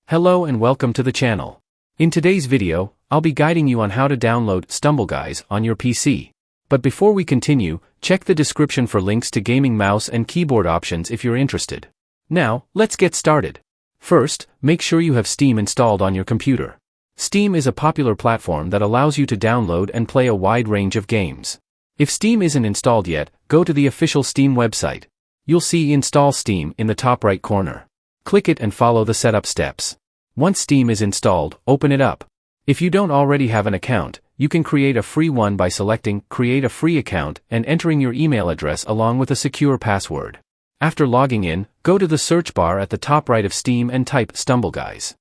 Hello and welcome to the channel. In today's video, I'll be guiding you on how to download StumbleGuys on your PC. But before we continue, check the description for links to gaming mouse and keyboard options if you're interested. Now, let's get started. First, make sure you have Steam installed on your computer. Steam is a popular platform that allows you to download and play a wide range of games. If Steam isn't installed yet, go to the official Steam website. You'll see Install Steam in the top right corner. Click it and follow the setup steps. Once Steam is installed, open it up. If you don't already have an account, you can create a free one by selecting Create a Free Account and entering your email address along with a secure password. After logging in, go to the search bar at the top right of Steam and type StumbleGuys.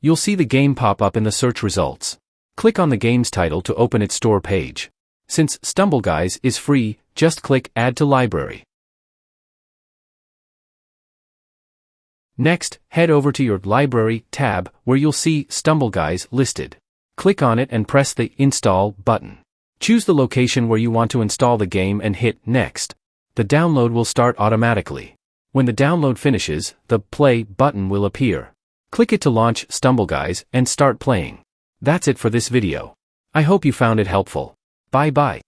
You'll see the game pop up in the search results. Click on the game's title to open its store page. Since StumbleGuys is free, just click Add to Library. Next, head over to your Library tab where you'll see StumbleGuys listed. Click on it and press the Install button. Choose the location where you want to install the game and hit Next. The download will start automatically. When the download finishes, the Play button will appear. Click it to launch StumbleGuys and start playing. That's it for this video. I hope you found it helpful. Bye-bye.